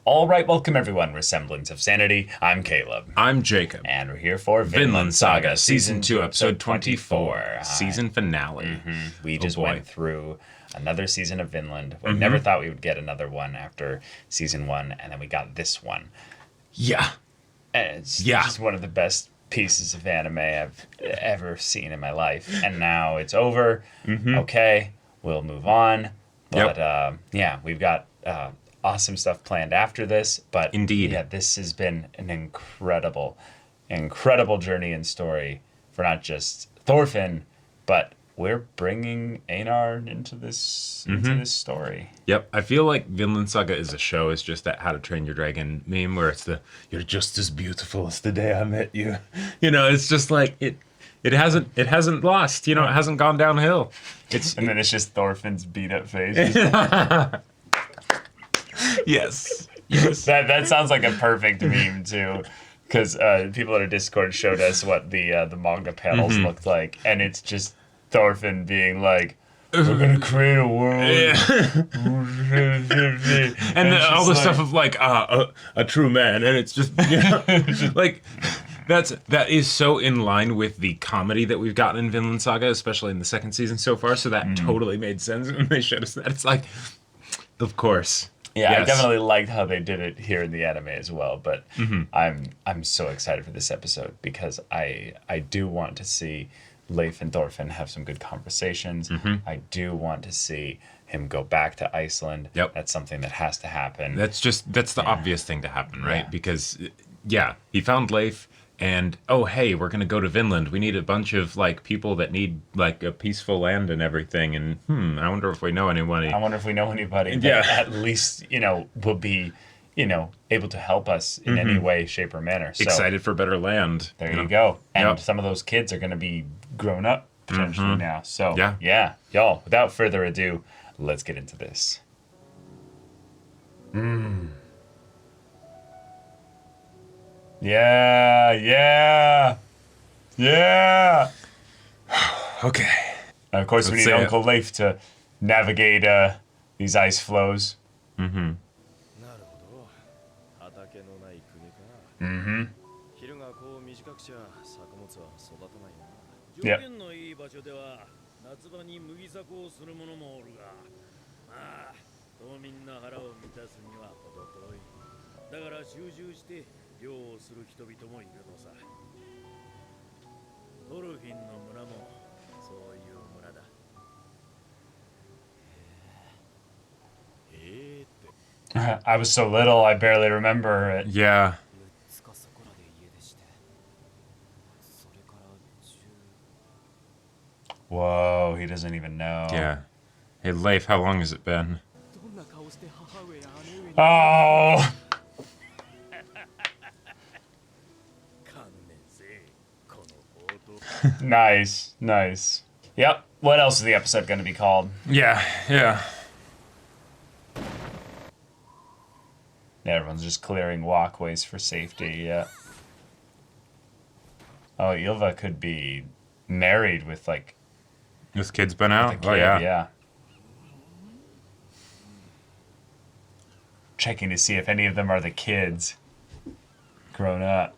All right, welcome everyone. We're Semblance of Sanity. I'm Caleb. I'm Jacob. And we're here for Vinland Saga, Season 2, Episode 24. Season finale. We just went through another season of Vinland. We never thought we would get another one after Season 1, and then we got this one. Yeah. And it's just one of the best pieces of anime I've ever seen in my life. And now it's over. Okay, we'll move on. But we've got awesome stuff planned after this. But indeed, yeah, this has been an incredible journey and story for not just Thorfinn, but we're bringing Einar into this story. Yep, I feel like Vinland Saga is a show. It's just that How to Train Your Dragon meme where it's you're just as beautiful as the day I met you. You know, it's just like it hasn't lost. You know, it hasn't gone downhill. And then it's just Thorfinn's beat up face. Yes. That sounds like a perfect meme too, because people at our Discord showed us what the manga panels looked like, and it's just Thorfinn being like, "We're gonna create a world," and all the stuff of like a true man, and it's just like that is so in line with the comedy that we've gotten in Vinland Saga, especially in the second season so far. So that totally made sense when they showed us that. It's like, of course. Yeah, yes. I definitely liked how they did it here in the anime as well, but I'm so excited for this episode because I do want to see Leif and Thorfinn have some good conversations. I do want to see him go back to Iceland. Yep. That's something that has to happen. That's the obvious thing to happen, right? Yeah. Because he found Leif. And, oh, hey, we're going to go to Vinland. We need a bunch of, like, people that need, like, a peaceful land and everything. And, I wonder if we know anybody. That at least, will be, able to help us in any way, shape, or manner. So, excited for better land. There you go. And some of those kids are going to be grown up potentially now. So, y'all, without further ado, let's get into this. Yeah. Okay. And of course, we need Uncle Leif to navigate these ice flows. Yep. I was so little, I barely remember it. Yeah. Whoa, he doesn't even know. Yeah. Hey, Leif, how long has it been? Oh! Nice. Yep. What else is the episode going to be called? Yeah. Everyone's just clearing walkways for safety, yeah. Oh, Ylva could be married with, like... This kid's been out? Kid, yeah. Checking to see if any of them are the kids grown up.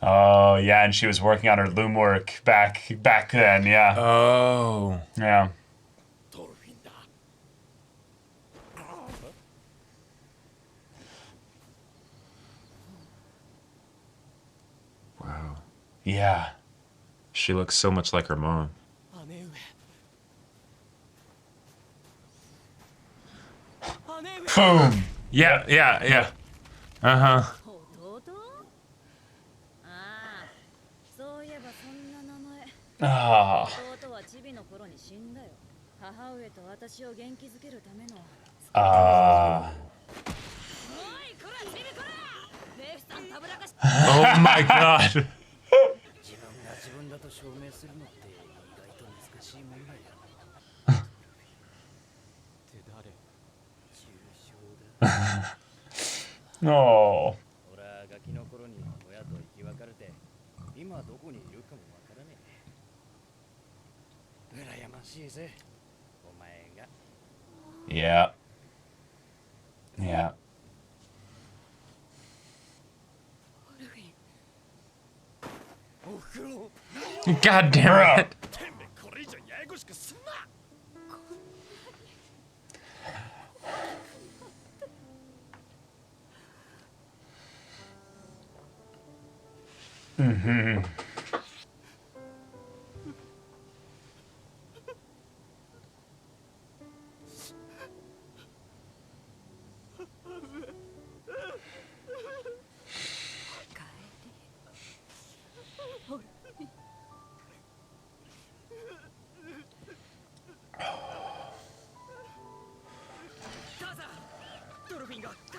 Oh, yeah, and she was working on her loom work back then, yeah. Oh. Yeah. Wow. Yeah. She looks so much like her mom. Boom. Yeah. Uh-huh. Ah. Oh my god. Oh. Yeah. Yeah. God damn it. Mm-hmm.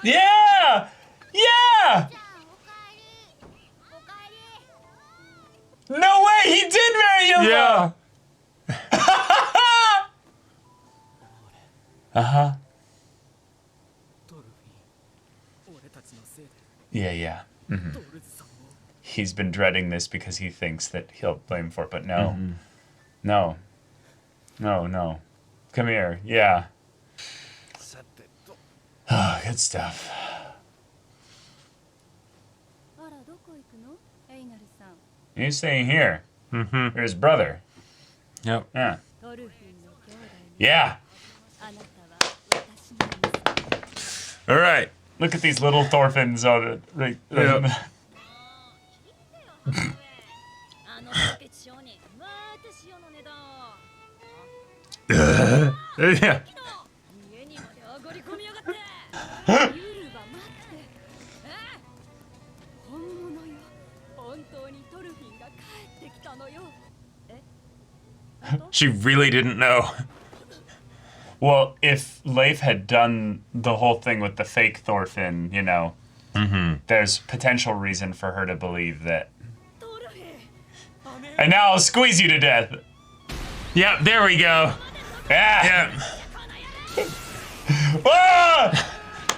Yeah! Yeah! No way! He did marry Yoga! Yeah. Uh-huh. Yeah, yeah. Mm-hmm. He's been dreading this because he thinks that he'll blame for it, but no. Mm-hmm. No. No, no. Come here. Yeah. Oh, good stuff. He's staying here. Mm-hmm. You're his brother. Yep. Yeah. Yeah. All right. Look at these little Thorfinns on it. Right. Yep. Yeah. She really didn't know. Well, if Leif had done the whole thing with the fake Thorfinn, you know, there's potential reason for her to believe that. And now I'll squeeze you to death. Yep, there we go. Yeah. Yeah. Ah!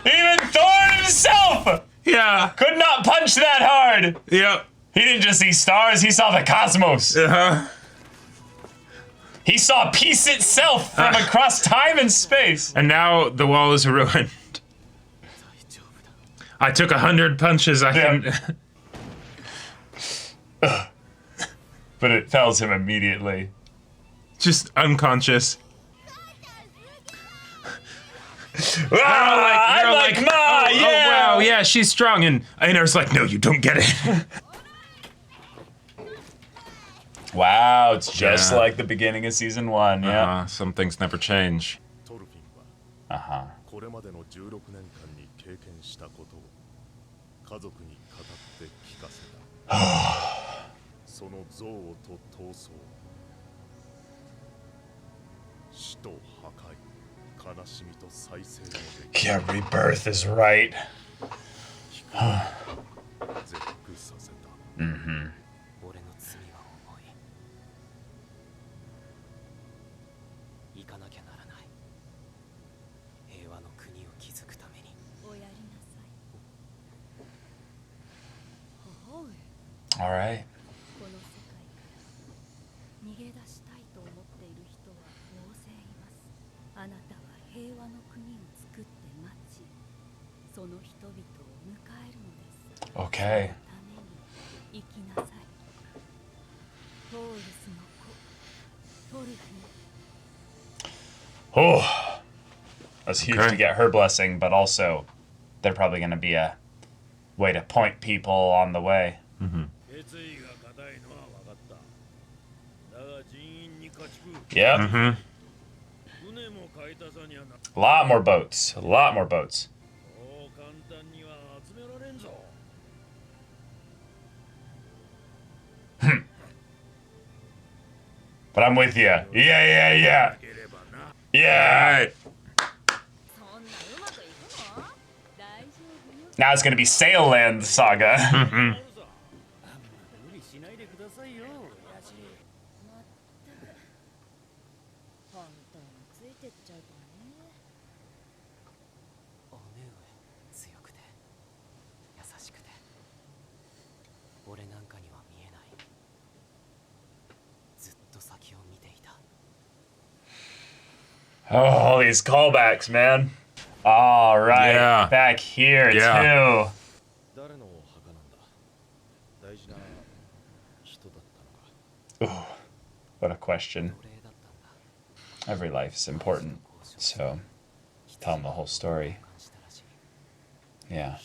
Even Thor himself Yeah. could not punch that hard. Yep. He didn't just see stars, he saw the cosmos. Uh-huh. He saw peace itself from across time and space. And now the wall is ruined. I took 100 punches. I can. But it fells him immediately. Just unconscious. I'm like, Ma, oh, yeah. Oh, wow, yeah, she's strong. And Einar's like, no, you don't get it. Wow, it's just like the beginning of season 1. Yeah. Some things never change. Uh-huh. Yeah, rebirth is right. Mm-hmm. All right. Okay. Oh, that's huge to get her blessing, but also they're probably going to be a way to point people on the way. Mm-hmm. Yep. Mm-hmm. A lot more boats. A lot more boats. But I'm with you. Yeah. Yeah. Now it's going to be Sailland Saga. Mm-hmm. Oh, these callbacks, man. All right, Yeah. back here Yeah. too. Ooh, what a question. Every life is important, so tell them the whole story. Yeah.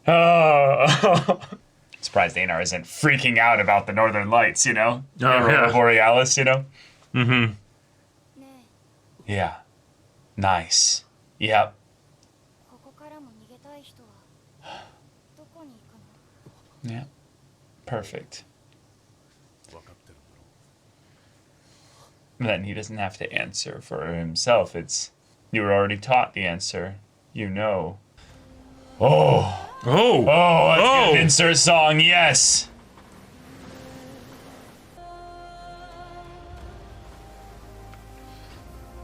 Oh, surprised Einar isn't freaking out about the Northern Lights, you know? Oh, Aurora yeah. Borealis, you know? Mm-hmm. Yeah. Nice. Yep. Yeah. Perfect. Then he doesn't have to answer for himself. It's, you were already taught the answer. You know. Oh. Oh. Oh, let's get an insert song. Yes.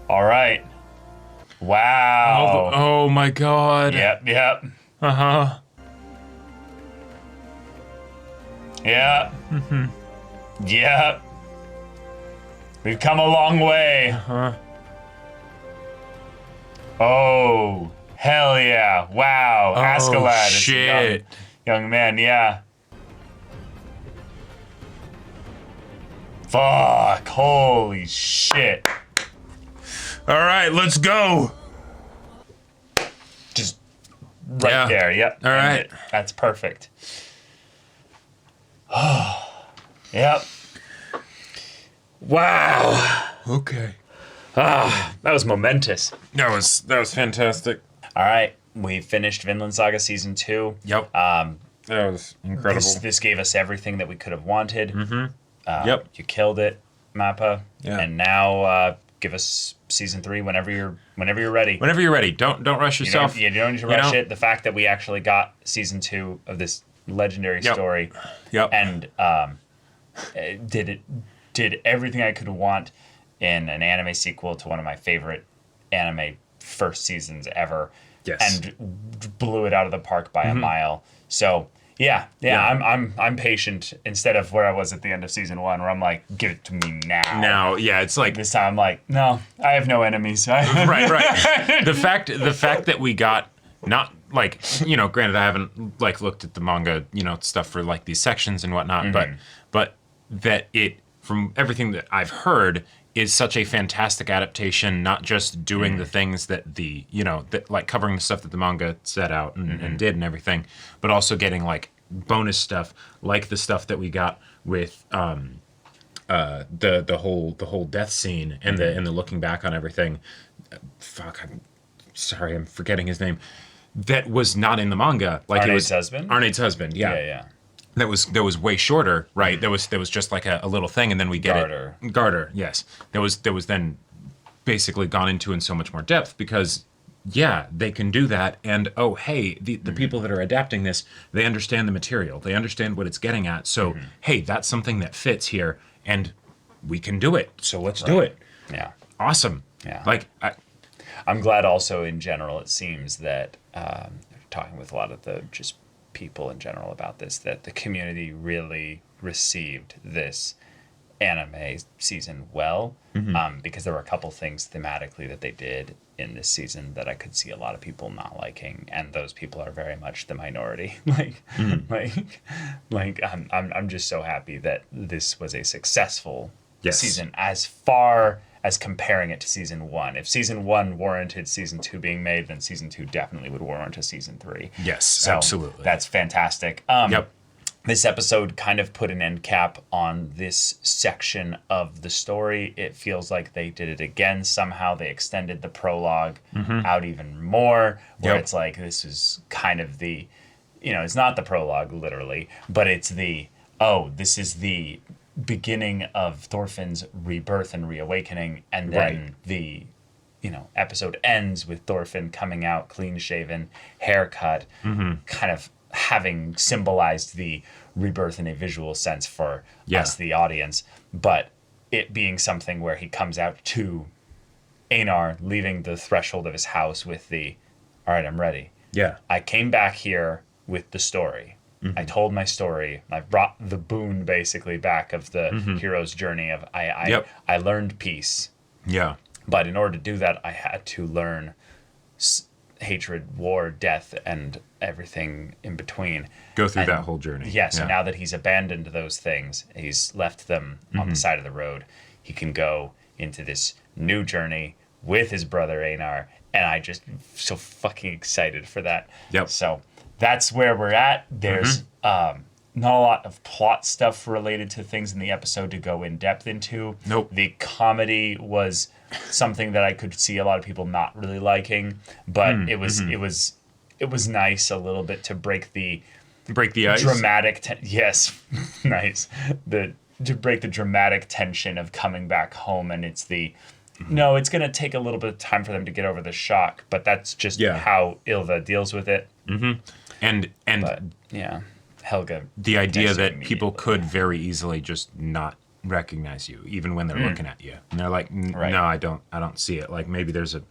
All right. Wow. Oh my God. Yep. Yep. Uh-huh. Yep. Mm-hmm. Yep. We've come a long way. Uh-huh. Oh, hell yeah. Wow. Askeladd is a shit. young man, yeah. Fuck. Holy shit. All right, let's go. Just right there. Yep. All End right. it. That's perfect. Yep. Wow. Okay. That was momentous. That was fantastic. All right. We finished Vinland Saga Season 2. Yep. That was incredible. This gave us everything that we could have wanted. Mm-hmm. Yep. You killed it, Mappa. Yeah. And now give us Season 3 whenever you're ready. Whenever you're ready. Don't rush yourself. You don't need to rush it. The fact that we actually got Season 2 of this legendary story. Yep. And did everything I could want in an anime sequel to one of my favorite anime first seasons ever. Yes. And blew it out of the park by a mile. So yeah. I'm patient instead of where I was at the end of Season 1 where I'm like, give it to me now. Now, yeah, it's like This time I'm like, no, I have no enemies. right. The fact that we got not like, you know, granted I haven't like looked at the manga, you know, stuff for like these sections and whatnot, but that it, from everything that I've heard, is such a fantastic adaptation, not just doing the things that the, you know, that like covering the stuff that the manga set out and did and everything, but also getting like bonus stuff like the stuff that we got with the whole death scene and the looking back on everything. Fuck, I'm sorry, I'm forgetting his name. That was not in the manga. Like Arne's husband? Arne's husband, yeah. Yeah. That was way shorter, right? There was just like a little thing, and then we get Garter, yes. That was then basically gone into in so much more depth because they can do that, and oh hey, the people that are adapting this, they understand the material, they understand what it's getting at. So hey, that's something that fits here, and we can do it. So let's do it. Yeah. Awesome. Yeah. Like I'm glad also in general it seems that talking with a lot of the just people in general about this, that the community really received this anime season well, because there were a couple things thematically that they did in this season that I could see a lot of people not liking, and those people are very much the minority. I'm just so happy that this was a successful season as far as comparing it to Season 1. If Season 1 warranted Season 2 being made, then Season 2 definitely would warrant a Season 3. Yes, so absolutely. That's fantastic. This episode kind of put an end cap on this section of the story. It feels like they did it again. Somehow they extended the prologue out even more, where it's like this is kind of the, you know, it's not the prologue literally, but it's the, this is the beginning of Thorfinn's rebirth and reawakening, and then the episode ends with Thorfinn coming out clean shaven, haircut, kind of having symbolized the rebirth in a visual sense for us, the audience, but it being something where he comes out to Einar leaving the threshold of his house with the, all right, I'm ready. Yeah. I came back here with the story. I told my story. I brought the boon basically back of the hero's journey of I learned peace. Yeah. But in order to do that, I had to learn hatred, war, death, and everything in between. Go through that whole journey. Yes, and now that he's abandoned those things, he's left them on the side of the road, he can go into this new journey with his brother Einar, and I just so fucking excited for that. Yep. So that's where we're at. There's not a lot of plot stuff related to things in the episode to go in depth into. Nope. The comedy was something that I could see a lot of people not really liking, but it was nice a little bit to break the ice. Dramatic yes, nice. To break the dramatic tension of coming back home, and it's no, it's going to take a little bit of time for them to get over the shock, but that's just how Ylva deals with it. And but, Helga. The idea that people could very easily just not recognize you, even when they're looking at you, and they're like, "No, I don't see it." Like maybe there's a,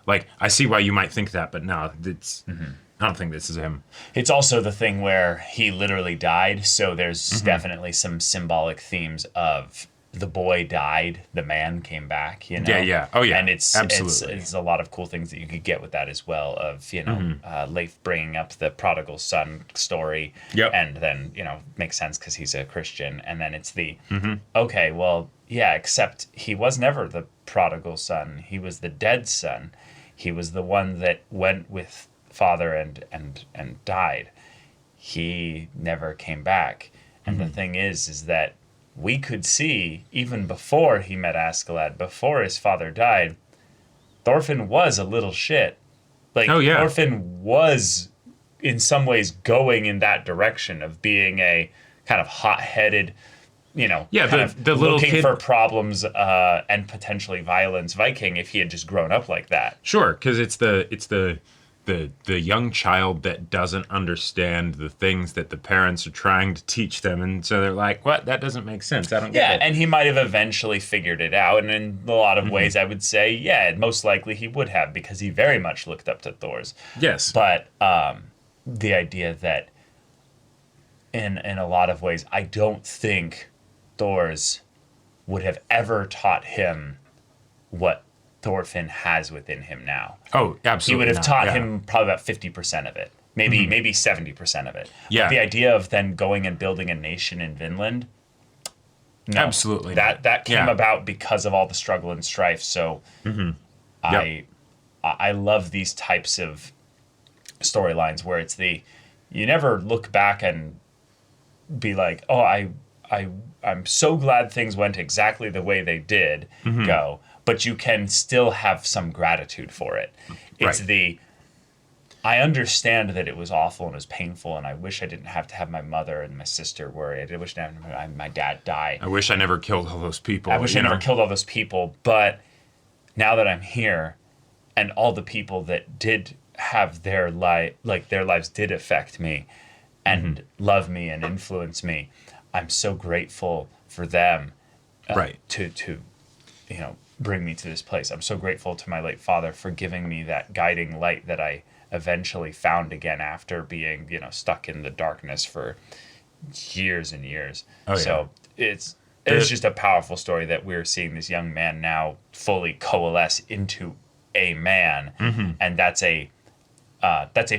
like I see why you might think that, but no, it's. I don't think this is him. It's also the thing where he literally died, so there's definitely some symbolic themes of the boy died, the man came back, Yeah. Oh, yeah. And it's absolutely. It's a lot of cool things that you could get with that as well of, Leif bringing up the prodigal son story. Yep. And then, makes sense because he's a Christian. And then it's the, okay, well, yeah, except he was never the prodigal son. He was the dead son. He was the one that went with father and died. He never came back. And the thing is that we could see, even before he met Askeladd, before his father died, Thorfinn was a little shit. Thorfinn was, in some ways, going in that direction of being a kind of hot-headed, the little looking kid for problems and potentially violence Viking if he had just grown up like that. Sure, because it's the young child that doesn't understand the things that the parents are trying to teach them, and so they're like, "What? That doesn't make sense. I don't get it." Yeah, and he might have eventually figured it out, and in a lot of ways, I would say, most likely he would have, because he very much looked up to Thor's. Yes, but the idea that, in a lot of ways, I don't think Thor's would have ever taught him what Thorfinn has within him now. Oh, absolutely. He would have taught him probably about 50% of it, maybe 70% of it. Yeah. But the idea of then going and building a nation in Vinland, no, absolutely. That came about because of all the struggle and strife. So I love these types of storylines where it's you never look back and be like, oh, I'm so glad things went exactly the way they did go. But you can still have some gratitude for it. It's I understand that it was awful and it was painful, and I wish I didn't have to have my mother and my sister worried. I wish I didn't have my dad die. I wish I never killed all those people. I wish I never killed all those people. But now that I'm here, and all the people that did have their lives did affect me, and love me and influence me, I'm so grateful for them. To bring me to this place. I'm so grateful to my late father for giving me that guiding light that I eventually found again after being, stuck in the darkness for years and years. So it's just a powerful story that we're seeing this young man now fully coalesce into a man. And that's a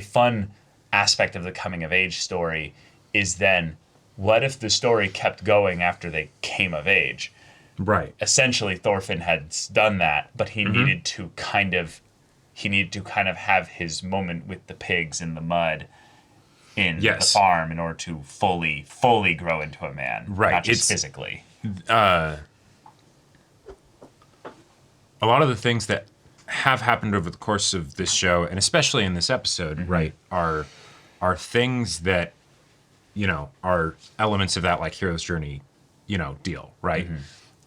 fun aspect of the coming of age story, is then what if the story kept going after they came of age? Right. Essentially, Thorfinn had done that, but he needed to kind of have his moment with the pigs in the mud in the farm in order to fully grow into a man, not just physically. A lot of the things that have happened over the course of this show, and especially in this episode, right, are things that, are elements of that, like hero's journey, deal, right?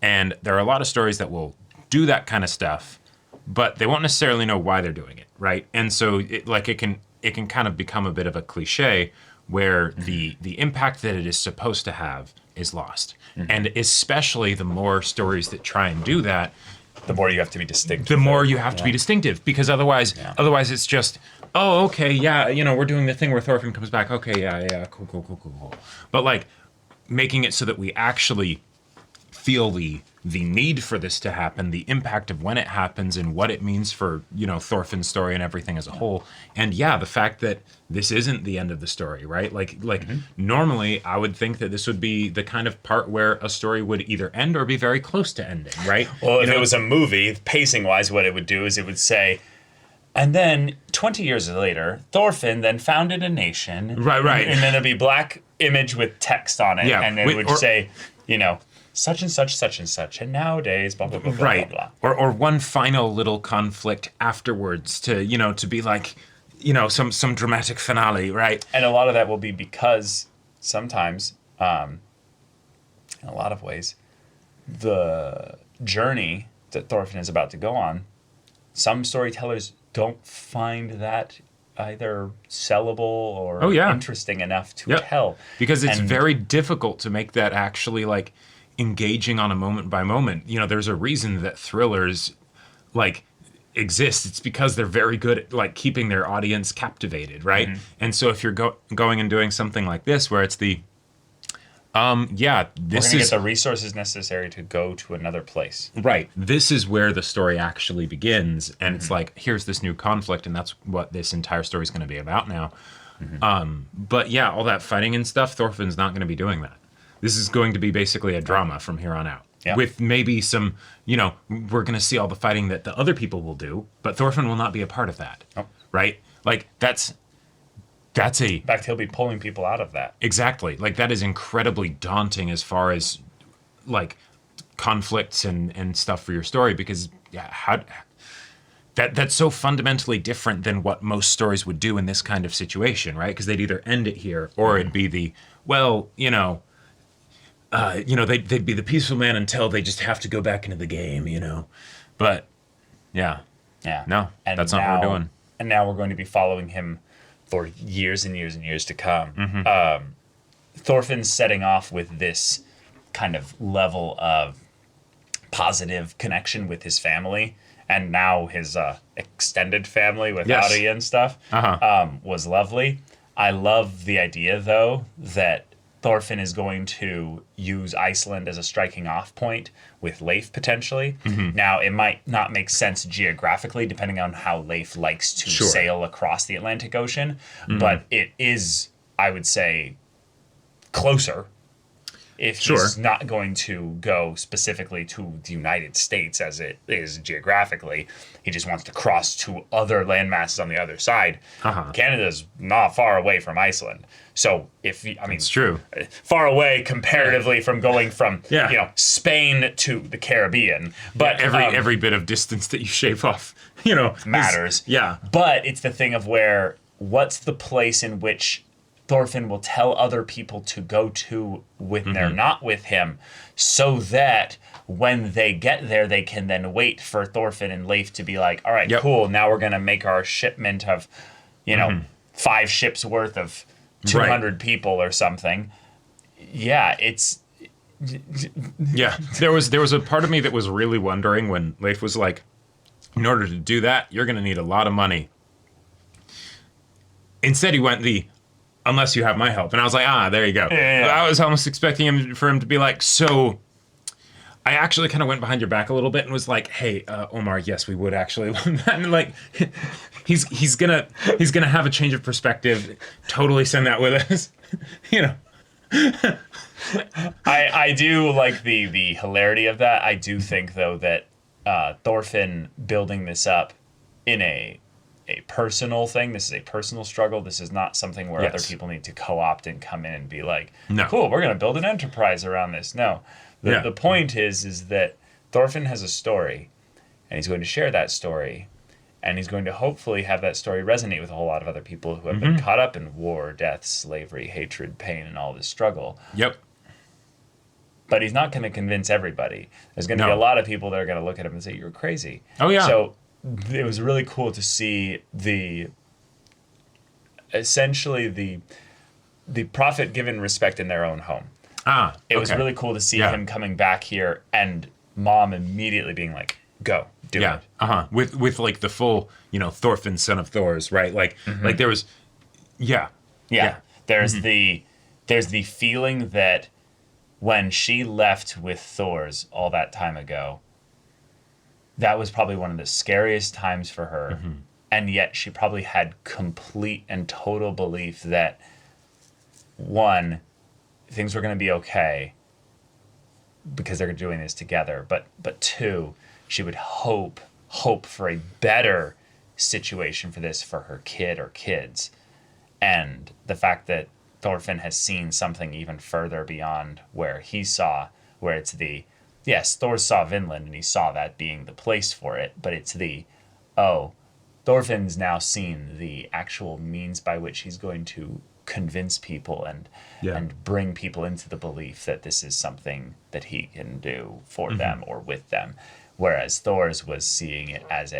And there are a lot of stories that will do that kind of stuff, but they won't necessarily know why they're doing it, right? And so it can kind of become a bit of a cliche where the impact that it is supposed to have is lost. And especially the more stories that try and do that, the more you have to be distinctive. The more you have to be distinctive, because otherwise it's just, oh, okay, yeah, we're doing the thing where Thorfinn comes back. Okay, yeah, cool. But like making it so that we actually feel the need for this to happen, the impact of when it happens and what it means for, Thorfinn's story and everything as a whole. And the fact that this isn't the end of the story, right? Like normally I would think that this would be the kind of part where a story would either end or be very close to ending, right? Well, if it was a movie, pacing wise, what it would do is it would say, and then 20 years later, Thorfinn then founded a nation. Right. And then there'd be black image with text on it. And it would say, such and such, and nowadays, blah, blah, blah, right. blah, blah, blah. Or one final little conflict afterwards to, to be like, some dramatic finale, right? And a lot of that will be because sometimes, in a lot of ways, the journey that Thorfinn is about to go on, some storytellers don't find that either sellable or interesting enough to tell. Because it's very difficult to make that actually like engaging on a moment by moment. There's a reason that thrillers like exist. It's because they're very good at like keeping their audience captivated, right? And so if you're going and doing something like this where it's the this we're gonna get the resources necessary to go to another place. Right. This is where the story actually begins, and it's like, here's this new conflict, and that's what this entire story is going to be about now. But all that fighting and stuff, Thorfinn's not going to be doing that. This is going to be basically a drama from here on out. Yeah. With maybe some, we're going to see all the fighting that the other people will do, but Thorfinn will not be a part of that. Oh. Right? Like, that's in fact, he'll be pulling people out of that. Exactly. Like, that is incredibly daunting as far as, like, conflicts and stuff for your story, because that's so fundamentally different than what most stories would do in this kind of situation, right? Because they'd either end it here, or it'd be they'd be the peaceful man until they just have to go back into the game, But, no, and that's not what we're doing. And now we're going to be following him for years and years and years to come. Thorfinn's setting off with this kind of level of positive connection with his family, and now his extended family with Audi and stuff was lovely. I love the idea, though, that Thorfinn is going to use Iceland as a striking off point with Leif potentially. Now, it might not make sense geographically depending on how Leif likes to sail across the Atlantic Ocean, but it is, I would say, closer if he's not going to go specifically to the United States as it is geographically. He just wants to cross to other landmasses on the other side. Canada's not far away from Iceland. So it's true. Far away comparatively from going from Spain to the Caribbean, but every bit of distance that you shave off, matters. But it's the thing of what's the place in which Thorfinn will tell other people to go to when they're not with him, so that when they get there, they can then wait for Thorfinn and Leif to be like, all right, cool, now we're going to make our shipment of, 5 ships worth of 200 people or something. There was a part of me that was really wondering when Leif was like, in order to do that, you're going to need a lot of money. Instead, he went unless you have my help. And I was like, there you go. I was almost expecting for him to be like, so I actually kind of went behind your back a little bit and was like, hey, Omar, yes, we would actually want that. And like, he's gonna have a change of perspective. Totally send that with us. I do like the hilarity of that. I do think, though, that Thorfinn building this up in a personal thing. This is a personal struggle. This is not something where other people need to co-opt and come in and be like, cool, we're going to build an enterprise around this. No. The point is that Thorfinn has a story, and he's going to share that story, and he's going to hopefully have that story resonate with a whole lot of other people who have been caught up in war, death, slavery, hatred, pain, and all this struggle. Yep. But he's not going to convince everybody. There's going to be a lot of people that are going to look at him and say, you're crazy. Oh, yeah. So it was really cool to see essentially the prophet given respect in their own home. It was really cool to see him coming back here and mom immediately being like, go, do it. With like the full, Thorfinn, son of Thor's, right? Like, like there was, There's the feeling that when she left with Thor's all that time ago, that was probably one of the scariest times for her. And yet she probably had complete and total belief that, one, things were going to be okay because they're doing this together. But two, she would hope for a better situation for this for her kid or kids. And the fact that Thorfinn has seen something even further beyond where he saw, where it's yes, Thor saw Vinland and he saw that being the place for it, but it's Thorfinn's now seen the actual means by which he's going to convince people and bring people into the belief that this is something that he can do for them or with them. Whereas Thor's was seeing it as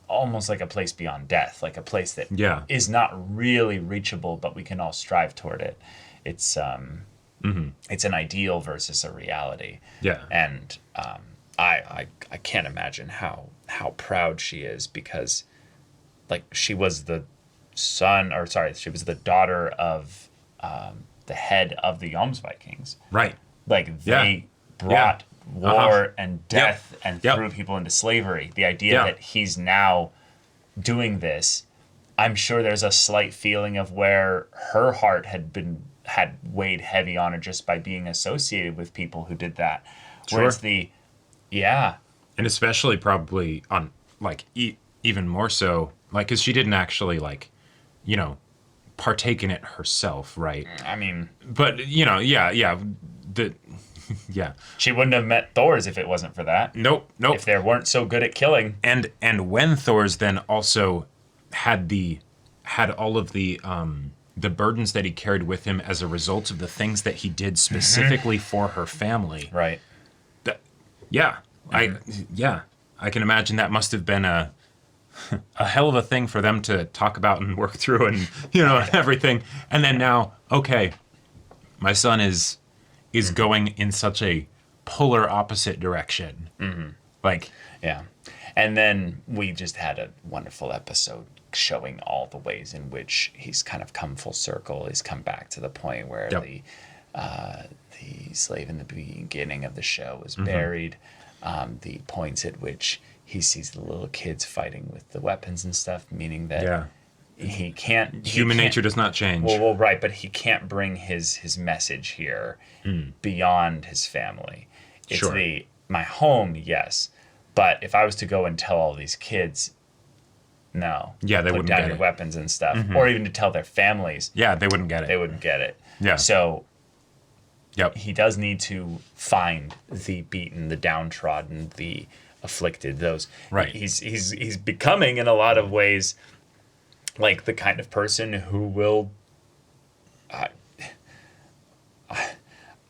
almost like a place beyond death, like a place that is not really reachable, but we can all strive toward it. It's it's an ideal versus a reality. And I can't imagine how proud she is, because like she was the daughter of the head of the Jomsvikings. Right. Like they brought war and death and threw people into slavery. The idea that he's now doing this, I'm sure there's a slight feeling of where her heart had weighed heavy on her just by being associated with people who did that. Whereas and especially probably on like even more so, like, because she didn't actually partake in it herself, right? I mean, but she wouldn't have met Thor's if it wasn't for that. Nope. If they weren't so good at killing. And when Thor's then also had all of the burdens that he carried with him as a result of the things that he did specifically for her family. Right. I can imagine that must have been a hell of a thing for them to talk about and work through and and everything. And then now, okay, my son is going in such a polar opposite direction. And then we just had a wonderful episode showing all the ways in which he's kind of come full circle. He's come back to the point where the slave in the beginning of the show was buried. The points at which he sees the little kids fighting with the weapons and stuff, meaning that he can't... Human nature does not change. Well, right, but he can't bring his message here beyond his family. It's my home, yes, but if I was to go and tell all these kids, no. Yeah, they wouldn't get it. Put down your weapons and stuff, or even to tell their families. Yeah, they wouldn't get it. They wouldn't get it. Yeah. So... he does need to find the beaten, the downtrodden, the afflicted. Those He's becoming in a lot of ways like the kind of person who will.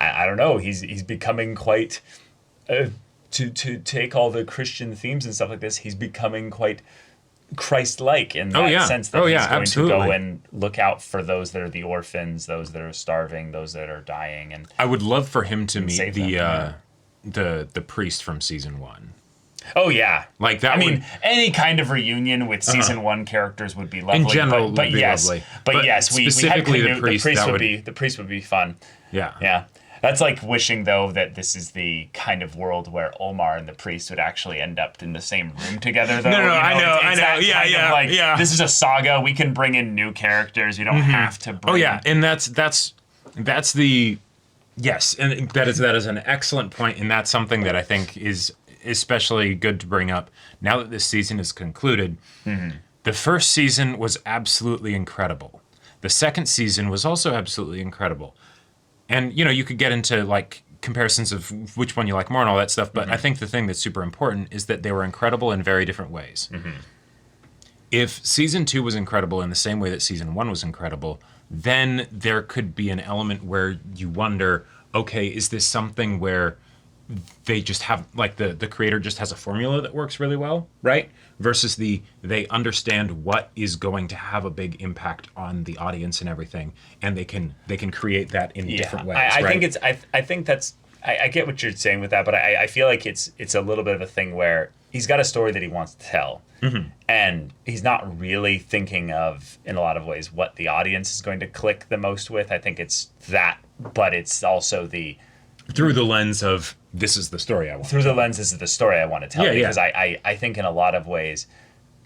I don't know. He's becoming quite to take all the Christian themes and stuff like this. He's becoming quite Christ-like in that sense that he's going to go and look out for those that are the orphans, those that are starving, those that are dying. And I would love for him to meet the priest from season 1. Oh yeah, like that. I mean, any kind of reunion with season 1 characters would be lovely. In general, but yes, lovely. But yes, we specifically had the priest. The priest would be fun. Yeah. That's like wishing, though, that this is the kind of world where Omar and the priest would actually end up in the same room together, though. No, I know. Yeah. This is a saga. We can bring in new characters. You don't have to bring... Oh, yeah, and that's the... Yes, and that is an excellent point, and that's something that I think is especially good to bring up now that this season is concluded. The first season was absolutely incredible. The second season was also absolutely incredible. And, you could get into, like, comparisons of which one you like more and all that stuff, but I think the thing that's super important is that they were incredible in very different ways. If season 2 was incredible in the same way that season 1 was incredible, then there could be an element where you wonder, okay, is this something where they just have like the creator just has a formula that works really well, right? Versus they understand what is going to have a big impact on the audience and everything, and they can create that in different ways. I right? think I think that's I get what you're saying with that, but I feel like it's a little bit of a thing where he's got a story that he wants to tell, and he's not really thinking of, in a lot of ways, what the audience is going to click the most with. I think it's that, but it's also through the lens of this is the story I want. Through the lenses of the story I want to tell. Yeah, because I think in a lot of ways,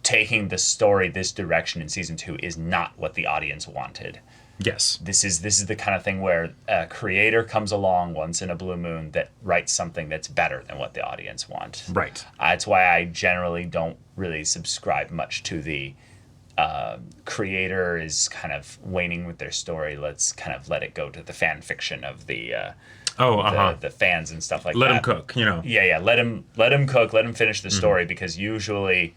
taking the story this direction in season 2 is not what the audience wanted. Yes. This is the kind of thing where a creator comes along once in a blue moon that writes something that's better than what the audience wants. Right. That's why I generally don't really subscribe much to the creator is kind of waning with their story. Let's kind of let it go to the fan fiction of the fans and stuff like that. Let him cook, Yeah. Let him cook. Let him finish the story, because usually,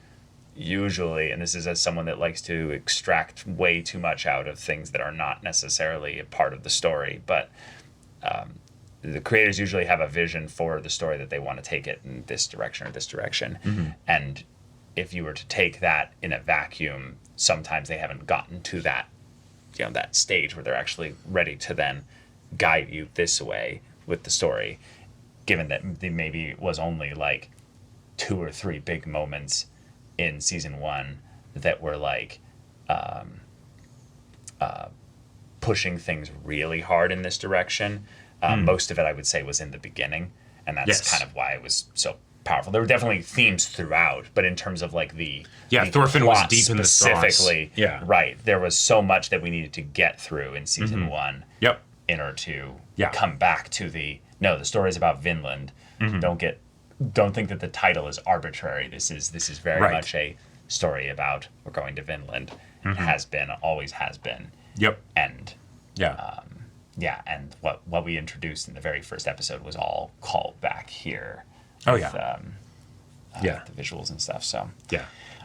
and this is as someone that likes to extract way too much out of things that are not necessarily a part of the story, but the creators usually have a vision for the story that they want to take it in this direction or this direction. And if you were to take that in a vacuum, sometimes they haven't gotten to that, that stage where they're actually ready to then guide you this way with the story, given that there maybe was only like 2 or 3 big moments in season 1 that were like pushing things really hard in this direction. Most of it, I would say, was in the beginning, and that's kind of why it was so powerful. There were definitely themes throughout, but in terms of like the Thorfinn was plot deep in the sauce. Specifically, right, there was so much that we needed to get through in season 1 in order to come back to the story is about Vinland. Don't think that the title is arbitrary. This is very much a story about we're going to Vinland. It has been, always has been. And and what we introduced in the very first episode was all called back here. The visuals and stuff. So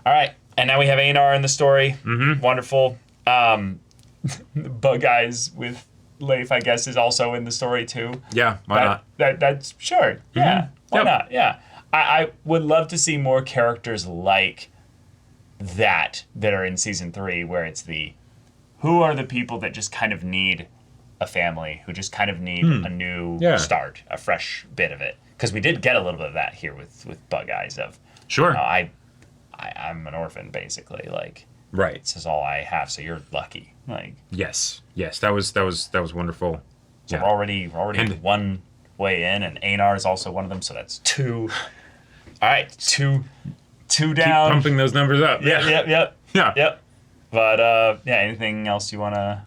all right, and now we have Einar in the story. Wonderful. Bug Eyes with Leif, I guess, is also in the story too. Yeah, why not? That's sure. Yeah, why not? Yeah, I would love to see more characters like that are in season 3, where it's who are the people that just kind of need a family, who just kind of need a new start, a fresh bit of it. Because we did get a little bit of that here with Bug Eyes of I'm an orphan, basically, like this is all I have, so you're lucky. Like yes, that was wonderful. So we're already one way in, and Einar is also one of them, so that's 2. All right, two down. Keep pumping those numbers up. Yep. But anything else you wanna?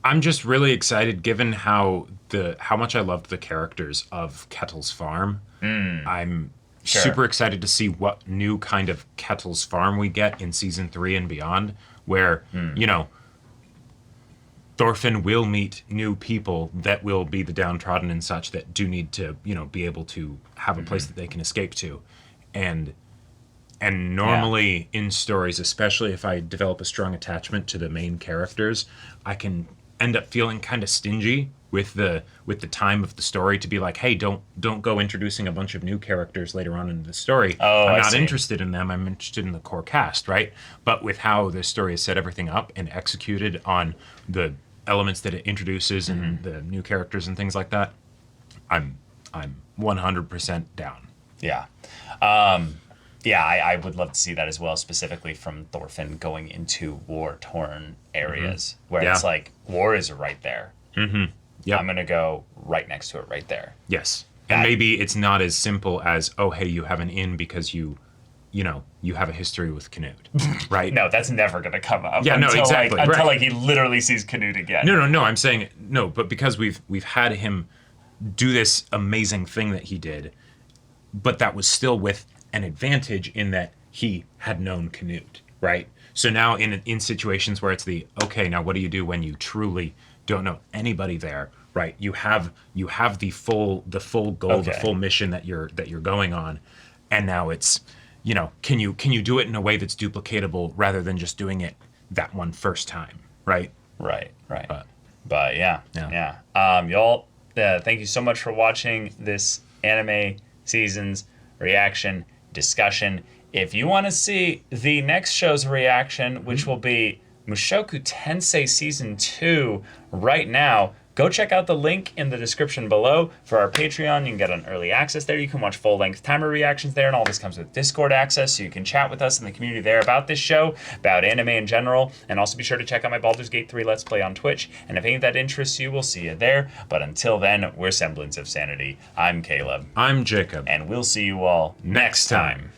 I'm just really excited, given how much I loved the characters of Ketil's farm. I'm super excited to see what new kind of Ketil's farm we get in season 3 and beyond, where Thorfinn will meet new people that will be the downtrodden and such that do need to be able to have a place that they can escape to, and normally in stories, especially if I develop a strong attachment to the main characters, I can end up feeling kind of stingy with the time of the story to be like, hey, don't go introducing a bunch of new characters later on in the story. I'm not interested in them. I'm interested in the core cast, right? But with how this story has set everything up and executed on the elements that it introduces and the new characters and things like that, I'm 100% down. Yeah. I would love to see that as well, specifically from Thorfinn going into war-torn areas where it's like, war is right there. Yep. I'm going to go right next to it right there. Yes. And maybe it's not as simple as, oh, hey, you have an inn because you have a history with Canute, right? No, that's never going to come up. Yeah, until, exactly. Until he literally sees Canute again. No, I'm saying, no, but because we've had him do this amazing thing that he did, but that was still with an advantage in that he had known Canute, right? So now in situations where it's okay, now what do you do when you truly don't know anybody there, right? You have the full goal, the full mission that you're going on, and now it's, can you do it in a way that's duplicatable rather than just doing it that one first time, right? Right. But yeah. Y'all, thank you so much for watching this anime seasons reaction discussion. If you want to see the next show's reaction, which will be Mushoku Tensei Season 2 right now, go check out the link in the description below for our Patreon. You can get an early access there. You can watch full-length timer reactions there, and all this comes with Discord access, so you can chat with us in the community there about this show, about anime in general, and also be sure to check out my Baldur's Gate 3 Let's Play on Twitch, and if any of that interests you, we'll see you there. But until then, we're Semblance of Sanity. I'm Caleb. I'm Jacob. And we'll see you all next time.